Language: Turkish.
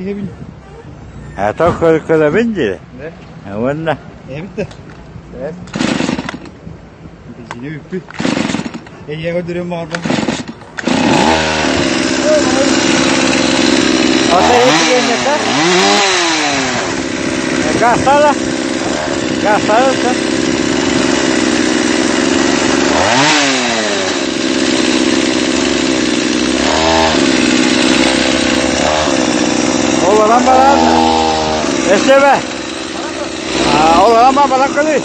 Yine bin. Atau ke binji. Ne? Awan bitti. Evet. Yine bitti. İyi götürüyorum orada. Oke, ini ya kan? Gak salah kan? Oğlan balan. SB. Oğlan balan kali.